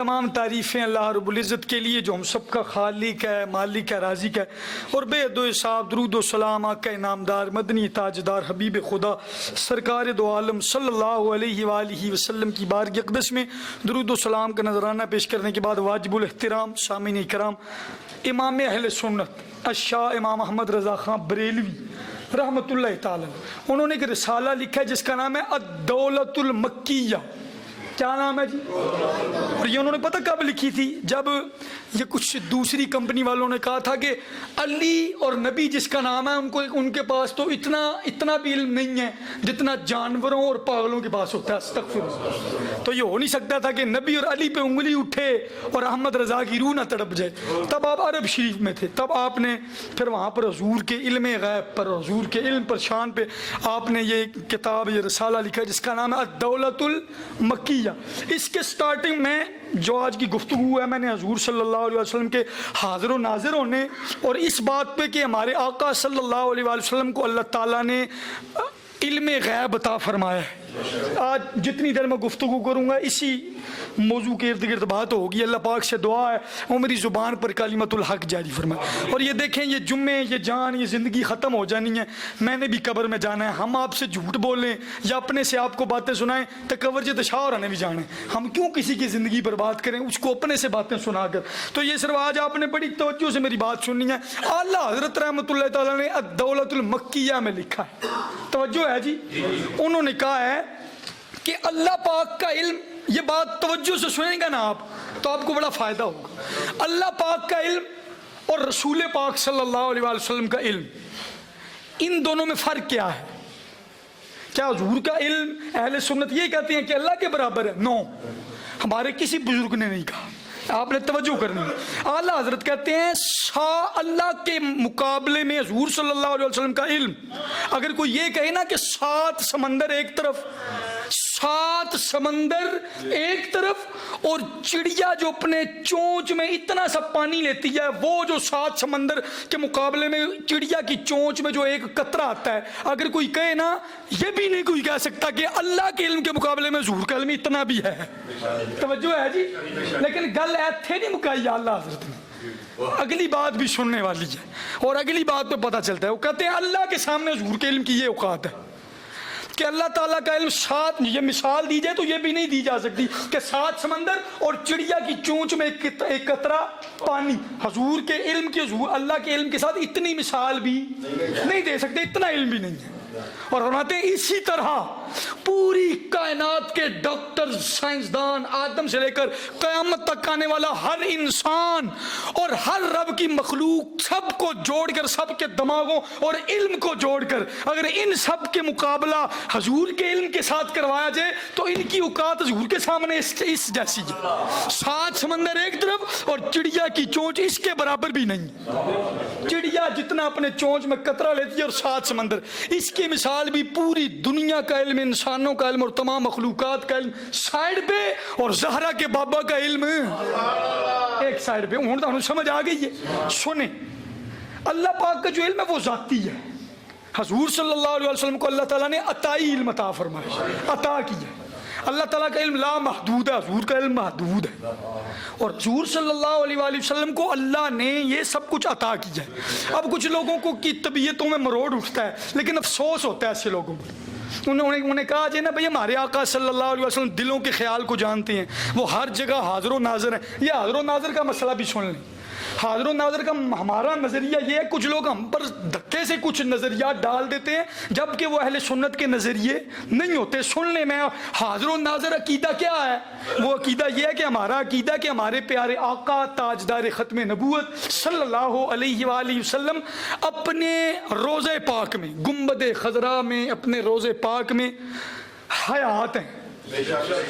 تمام تعریفیں اللہ رب العزت کے لیے جو ہم سب کا خالق ہے، مالک ہے، رازق ہے، اور بے حد و حساب درود و سلام آقا انعامدار مدنی تاجدار حبیب خدا سرکار دو عالم صلی اللہ علیہ وآلہ وسلم کی بارگاہ اقدس میں درود و سلام کا نذرانہ پیش کرنے کے بعد واجب الاحترام سامعین اکرام، امام اہل سنت الشاہ امام احمد رضا خان بریلوی رحمۃ اللہ تعالی، انہوں نے ایک رسالہ لکھا ہے جس کا نام ہے الدولۃ المکیہ۔ کیا نام ہے جی؟ اور یہ انہوں نے پتہ کب لکھی تھی؟ جب یہ کچھ دوسری کمپنی والوں نے کہا تھا کہ علی اور نبی جس کا نام ہے ان کے پاس تو اتنا بھی علم نہیں ہے جتنا جانوروں اور پاگلوں کے پاس ہوتا ہے۔ استغفر اللہ۔ تو یہ ہو نہیں سکتا تھا کہ نبی اور علی پہ انگلی اٹھے اور احمد رضا کی روح نہ تڑپ جائے۔ تب آپ عرب شریف میں تھے، تب آپ نے پھر وہاں پر حضور کے علم غیب پر، حضور کے علم پر شان پہ آپ نے یہ کتاب، یہ رسالہ لکھا ہے جس کا نام ہے الدولۃ المکیہ۔ اس کے سٹارٹنگ میں جو آج کی گفتگو ہے، میں نے حضور صلی اللہ علیہ وسلم کے حاضر و ناظر ہونے اور اس بات پہ کہ ہمارے آقا صلی اللہ علیہ وسلم کو اللہ تعالیٰ نے علم غیب عطا فرمایا ہے۔ آج جتنی دیر میں گفتگو کروں گا اسی موضوع کے ارد گرد بات ہوگی۔ اللہ پاک سے دعا ہے وہ میری زبان پر کلمت الحق جاری فرمائے۔ اور یہ دیکھیں، یہ جمعے، یہ جان، یہ زندگی ختم ہو جانی ہے، میں نے بھی قبر میں جانا ہے۔ ہم آپ سے جھوٹ بولیں یا اپنے سے آپ کو باتیں سنائیں تو قبر سے تشاور آنے بھی جانا ہے۔ ہم کیوں کسی کی زندگی برباد کریں اس کو اپنے سے باتیں سنا کر؟ تو یہ صرف آج آپ نے بڑی توجہ سے میری بات سننی ہے۔ اعلیٰ حضرت رحمۃ اللہ تعالیٰ نے الدولۃ المکیہ میں لکھا ہے، توجہ ہے جی؟ انہوں نے کہا ہے کہ اللہ پاک کا علم، یہ بات توجہ سے سنیں گا نا آپ تو آپ کو بڑا فائدہ ہوگا۔ اللہ پاک کا علم اور رسول پاک صلی اللہ علیہ وسلم کا علم، ان دونوں میں فرق کیا ہے؟ کیا حضور کا علم اہل سنت یہ کہتے ہیں کہ اللہ کے برابر ہے؟ نو، ہمارے کسی بزرگ نے نہیں کہا، آپ نے توجہ کرنی ہے۔ اعلیٰ حضرت کہتے ہیں اللہ کے مقابلے میں حضور صلی اللہ علیہ وسلم کا علم، اگر کوئی یہ کہے نا کہ 7 سمندر ایک طرف، 7 سمندر ایک طرف، اور چڑیا جو اپنے چونچ میں اتنا سا پانی لیتی ہے، وہ جو 7 سمندر کے مقابلے میں چڑیا کی چونچ میں جو ایک قطرہ آتا ہے، اگر کوئی کہے نا، یہ بھی نہیں کوئی کہہ سکتا کہ اللہ کے علم کے مقابلے میں حضور کا علم اتنا بھی ہے۔ توجہ ہے جی؟ لیکن گل ایتھے نہیں مکائی اللہ حضرت نے، اگلی بات بھی سننے والی ہے اور اگلی بات پہ پتہ چلتا ہے۔ وہ کہتے ہیں اللہ کے سامنے حضور کے علم کی یہ اوقات ہے کہ اللہ تعالیٰ کا علم 7، یہ مثال دی جائے تو یہ بھی نہیں دی جا سکتی کہ 7 سمندر اور چڑیا کی چونچ میں ایک قطرہ پانی، حضور کے علم کی، حضور اللہ کے علم کے ساتھ اتنی مثال بھی نہیں دے سکتے، اتنا علم بھی نہیں ہے۔ اور فرماتے ہیں اسی طرح پوری کائنات کے ڈاکٹر، سائنسدان، آدم سے لے کر قیامت تک آنے والا ہر انسان اور ہر رب کی مخلوق، سب کو جوڑ کر، سب کے دماغوں اور علم کو جوڑ کر اگر ان سب کے مقابلہ حضور کے علم کے ساتھ کروایا جائے تو ان کی اوقات حضور کے سامنے اس جیسی ہے۔ 7 سمندر ایک طرف اور چڑیا کی چونچ اس کے برابر بھی نہیں۔ چڑیا جتنا اپنے چونچ میں قطرہ لیتی ہے اور 7 سمندر، اس کی مثال بھی پوری دنیا کا علم، انسانوں کا علم اور تمام مخلوقات کا علم سائیڈ پہ، اور زہرا کے بابا کا علم ایک سائیڈ پہ۔ ہوں سمجھ آ گئی ہے؟ سنیں، اللہ پاک کا جو علم ہے وہ ذاتی ہے۔ حضور صلی اللہ علیہ وسلم کو اللہ تعالیٰ نے عطائی علم عطا فرمایا، عطا کیا۔ اللہ تعالیٰ کا علم لا محدود ہے، حضور کا علم محدود ہے، اور حضور صلی اللہ علیہ وآلہ وسلم کو اللہ نے یہ سب کچھ عطا کیا ہے۔ اب کچھ لوگوں کو کی طبیعتوں میں مروڑ اٹھتا ہے، لیکن افسوس ہوتا ہے ایسے لوگوں پر۔ انہوں نے کہا جی نا بھائی، ہمارے آقا صلی اللہ علیہ وسلم دلوں کے خیال کو جانتے ہیں، وہ ہر جگہ حاضر و ناظر ہیں۔ یہ حاضر و ناظر کا مسئلہ بھی سن لیں۔ حاضر و ناظر کا ہمارا نظریہ یہ ہے، کچھ لوگ ہم پر دھکے سے کچھ نظریات ڈال دیتے ہیں جبکہ وہ اہل سنت کے نظریے نہیں ہوتے۔ سن لیں، میں حاضر و ناظر عقیدہ کیا ہے؟ وہ عقیدہ یہ ہے کہ ہمارا عقیدہ کہ ہمارے پیارے آقا تاجدار ختم نبوت صلی اللہ علیہ وآلہ وسلم اپنے روضہ پاک میں، گنبد خضرا میں، اپنے روضہ پاک میں حیات ہیں،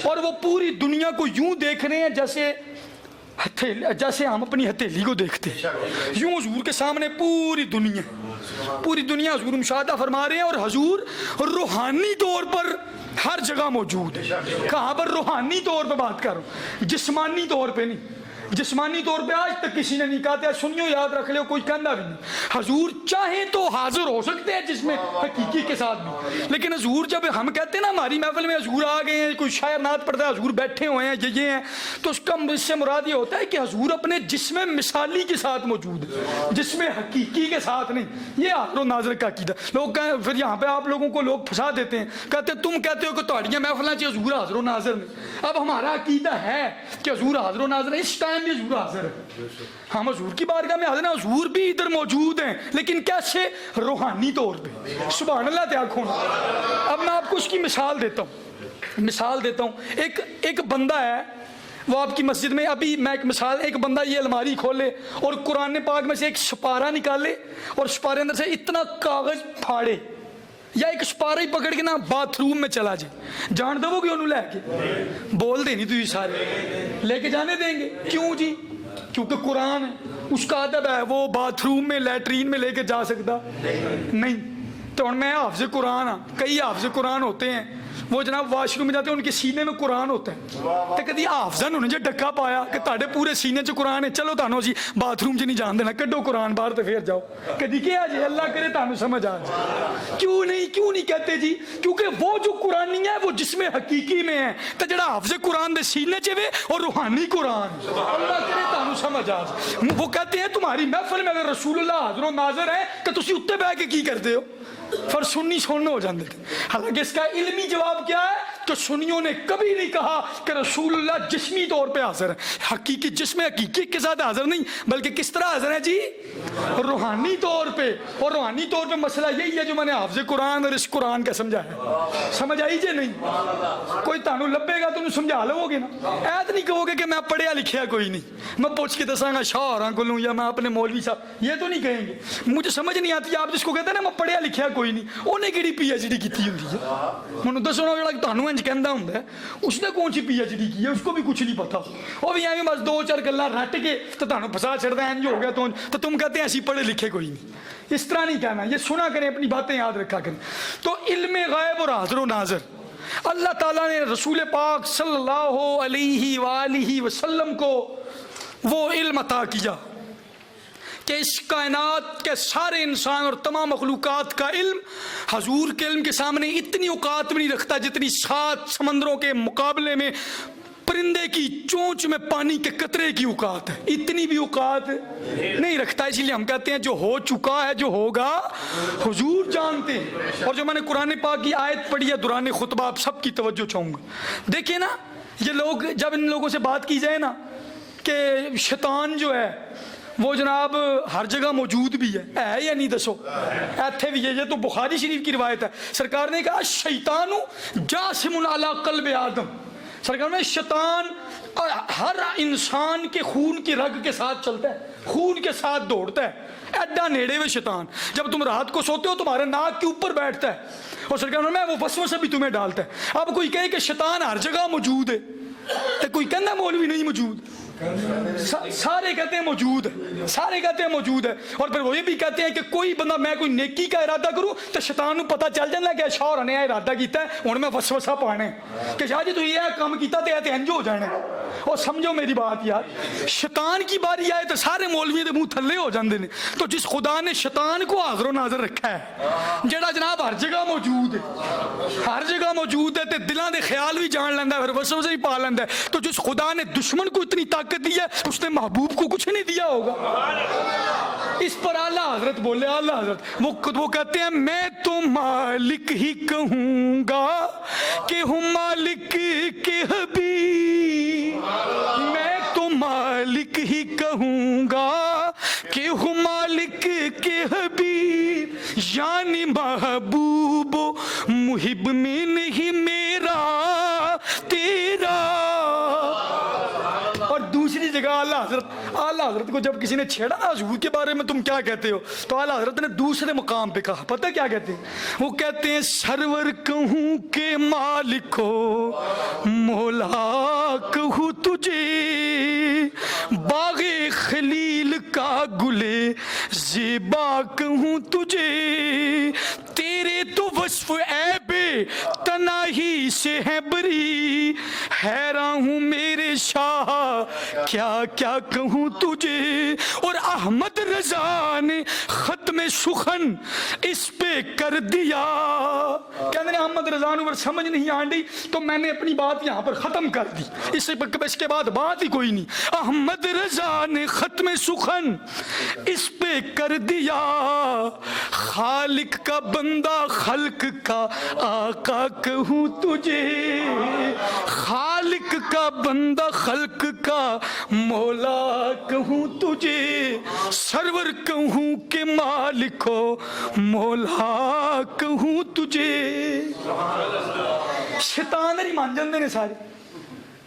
اور وہ پوری دنیا کو یوں دیکھ رہے ہیں جیسے ہم اپنی ہتھیلی کو دیکھتے ہیں، یوں حضور کے سامنے پوری دنیا حضور مشاہدہ فرما رہے ہیں، اور حضور روحانی طور پر ہر جگہ موجود ہے۔ کہاں پر؟ روحانی طور پہ بات کر رہا ہوں، جسمانی طور پہ نہیں۔ جسمانی طور پہ آج تک کسی نے نہیں کہا تھا سنیو یاد رکھ لو، کوئی کہنا بھی نہیں۔ حضور چاہیں تو حاضر ہو سکتے ہیں جس میں حقیقی کے ساتھ بھی، لیکن حضور جب ہم کہتے ہیں نا ہماری محفل میں حضور آ گئے ہیں، کوئی شاعر نعت پڑھتا ہے حضور بیٹھے ہوئے ہیں یہ ہیں، تو اس کا اس سے مراد یہ ہوتا ہے کہ حضور اپنے جسم مثالی کے ساتھ موجود ہے، جسم حقیقی کے ساتھ نہیں۔ یہ حاضر و ناظر کا عقیدہ لوگ پھر یہاں پہ آپ لوگوں کو لوگ پھنسا دیتے ہیں، کہتے ہیں تم کہتے ہو کہ تہاڑیاں محفلاں چ حضور حاضر و ناظر میں۔ اب ہمارا عقیدہ ہے کہ حضور حاضر و ناظر ہے، اس ٹائم بھی حضور حاضر ہے، ہم حضور کی بارگاہ میں حاضر ہیں، حضور بھی ادھر موجود ہیں، لیکن کیسے؟ روحانی طور پہ۔ سبحان اللہ تیار کھونا۔ اب میں آپ کو اس کی مثال دیتا ہوں۔ ایک بندہ ہے، وہ آپ کی مسجد میں، ابھی میں ایک مثال، ایک بندہ یہ الماری کھولے اور قرآن پاک میں سے ایک سپارہ نکالے اور سپارے اندر سے اتنا کاغذ پھاڑے، یا ایک سپارہ ہی پکڑ کے نا باتھ روم میں چلا جائے، جان دو گے انہوں لے کے بول دینی تو یہ سارے لے کے جانے دیں گے؟ کیوں جی؟ کیونکہ قرآن ہے، اس کا ادب ہے، وہ باتھ روم میں لیٹرین میں لے کے جا سکتا نہیں۔ تو میں حافظ قرآن ہاں، کئی حافظ قرآن ہوتے ہیں، وہ جناب واش روم میں جاتے ہیں، ان کے سینے میں قرآن ہوتا ہے، تو کدی حافظ انہوں نے جو ڈکا پایا کہ تاڑے پورے سینے چ قرآن ہے، چلو تانوں جی باتھ روم چ نہیں جان دینا، کڈو قرآن باہر تو پھر جاؤ، کدی کیا جی؟ اللہ کرے تانوں سمجھ آ جائے۔ کیوں نہیں کہتے جی؟ کیونکہ وہ جو قرآن نہیں ہے وہ جسم حقیقی میں ہے، تو جڑا حافظ قرآن دے سینے چ وے اور روحانی قرآن، اللہ کرے تانوں سمجھ آ جائے۔ وہ کہتے ہیں تمہاری محفل میں اگر رسول اللہ حاضر و ناظر ہے تو تسی اتے بیٹھ کے کی کرتے ہو؟ پر سنی سننے ہو جاندے تھے۔ حالانکہ اس کا علمی جواب کیا ہے کہ سنیوں نے کبھی نہیں کہا کہ رسول اللہ جسمی طور پہ حاضر ہے، حقیقی جسم حقیقی کے ساتھ حاضر نہیں، بلکہ کس طرح حاضر ہے جی؟ روحانی طور پہ۔ اور روحانی طور پہ مسئلہ یہی ہے جو میں نے حافظ قرآن اور اس قرآن کا سمجھا ہے، سمجھ آئی جی نہیں؟ کوئی تانوں لبے گا تو انہوں سمجھا لو گے نا، ایت نہیں کہو گے کہ میں پڑھیا لکھیا کوئی نہیں، میں پوچھ کے دساں گا شاہ ہوراں کولوں یا میں اپنے مولوی صاحب، یہ تو نہیں کہیں گے۔ مجھے سمجھ نہیں آتی، آپ جس کو کہتے ہیں نا میں پڑھیا لکھیا کوئی نہیں، انہیں کیڑی پی ایچ ڈی کیتی ہوندی ہے؟ منوں دسو نا، جڑا تانوں انج کہندا ہوندا ہے اس نے کون سی پی ایچ ڈی کی ہے؟ اس کو بھی کچھ نہیں پتا، وہ بھی ایویں بس دو چار گلاں رٹ کے تو تانوں پھسا چھڑدا ہے، انج ہو گیا تو تم کہتے ہیں ایسی پڑھے لکھے کوئی نہیں۔ اس طرح نہیں کہنا، یہ سنا کریں، اپنی باتیں یاد رکھا کریں۔ تو علم غیب اور حاضر و ناظر اللہ تعالیٰ نے رسول پاک صلی اللہ علیہ وآلہ وسلم کو وہ علم عطا کیا کہ اس کائنات کے سارے انسان اور تمام مخلوقات کا علم حضور کے علم کے سامنے اتنی اوقات بھی نہیں رکھتا جتنی 7 سمندروں کے مقابلے میں پرندے کی چونچ میں پانی کے قطرے کی اوقات ہے، اتنی بھی اوقات نہیں رکھتا۔ اسی لیے ہم کہتے ہیں جو ہو چکا ہے، جو ہوگا حضور جانتے ہیں۔ اور جو میں نے قرآن پاک کی آیت پڑھی ہے دوران خطبہ، آپ سب کی توجہ چاہوں گا۔ دیکھیں نا، یہ لوگ جب ان لوگوں سے بات کی جائے نا کہ شیطان جو ہے وہ جناب ہر جگہ موجود بھی ہے یا نہیں؟ دسو ایتھے بھی ہے، یہ تو بخاری شریف کی روایت ہے، سرکار نے کہا شیطان جاسم علی قلب آدم، سرکار میں شیطان ہر انسان کے خون کی رگ کے ساتھ چلتا ہے، خون کے ساتھ دوڑتا ہے، ایڈا نیڑے ہوئے شیطان، جب تم رات کو سوتے ہو تمہارے ناک کے اوپر بیٹھتا ہے اور سرکار میں وہ وسوسہ بھی تمہیں ڈالتا ہے۔ اب کوئی کہے کہ شیطان ہر جگہ موجود ہے، تو کوئی کہنا مولوی نہیں موجود، سارے کہتے ہیں موجود ہے، سارے کہتے ہیں موجود ہے۔ اور پھر وہ یہ بھی کہتے ہیں کہ کوئی بندہ میں کوئی نیکی کا ارادہ کروں تو شیطان کو پتہ چل جاتا ہے کہ شوہر نے ارادہ کیتا ہے، ہن میں وسوسہ پانے کہ شاہ جی تو یہ کام کیتا تے انج ہو جانے۔ اور سمجھو میری بات یار، شیطان کی باری آئے تو سارے مولوی دے منہ تھلے ہو جاندے نے۔ تو جس خدا نے شیطان کو حاضر و ناظر رکھا ہے، جڑا جناب ہر جگہ موجود ہے، ہر جگہ موجود ہے، تے دلاں دے خیال بھی جان لیندا ہے، پھر وسوسے بھی پا لیندا ہے۔ تو جس خدا نے دشمن کو اتنی طاقت دی ہے، اس نے محبوب کو کچھ نہیں دیا ہوگا؟ اس پر اعلیٰ حضرت بولے، اعلیٰ حضرت وہ کہتے ہیں میں تو مالک ہی کہوں گا کہ ہوں مالک کے حبیب، میں تو مالک ہی کہوں گا کہ ہوں مالک کے حبیب، یعنی محبوب و محب میں نہیں میرا تیرا۔ اور دوسری جگہ اعلیٰ حضرت کو جب کسی نے چھیڑا حضور کے بارے میں تم کیا کہتے ہو، تو اعلیٰ حضرت نے دوسرے مقام پہ کہا، پتہ کیا کہتے ہیں؟ وہ کہتے ہیں سرور کہوں کہ مالک ہو، مولا کہوں تجھے، باغ خلیل کا گلے زیبا کہوں تجھے، تیرے تو وصف عیب تناہی سے ہے بری، حیران ہوں میرے شاہ کیا کیا کہوں تجھے، اور احمد رضا نے ختم سخن اس پہ کر دیا. کہنے احمد رضا نے سمجھ نہیں آنڈی تو میں نے اپنی بات یہاں پر ختم کر دی، اس کے بعد بات ہی کوئی نہیں. احمد رضا نے ختم سخن اس پہ کر دیا، خالق کا بندہ خلق کا آقا کہوں تجھے، خالق کا بندہ خلق کا مولا کہوں تجھے، سرور کہوں کہ مالک ہو مولا کہوں تجھے. شیطان نہیں مان جاندے نے سارے.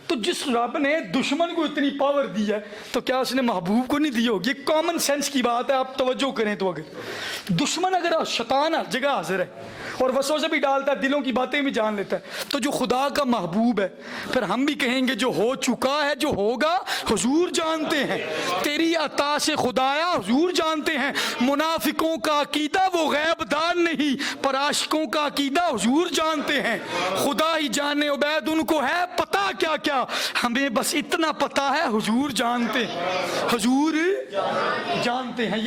تو جس رب نے دشمن کو اتنی پاور دی ہے تو کیا اس نے محبوب کو نہیں دی ہوگی؟ یہ کامن سینس کی بات ہے، آپ توجہ کریں تو. اگر دشمن اگر شیطان ہر جگہ حاضر ہے اور وسوسے بھی ڈالتا ہے، دلوں کی باتیں بھی جان لیتا ہے، تو جو خدا کا محبوب ہے پھر ہم بھی کہیں گے جو ہو چکا ہے، جو ہوگا حضور جانتے ہیں. تیری عطا سے خدایا حضور جانتے ہیں. منافقوں کا عقیدہ وہ غیب دان نہیں، پر عاشقوں کا عقیدہ حضور جانتے ہیں. خدا ہی جانے عبید ان کو ہے پتا کیا کیا، ہمیں بس اتنا پتا ہے حضور جانتے ہیں، حضور جانتے ہیں.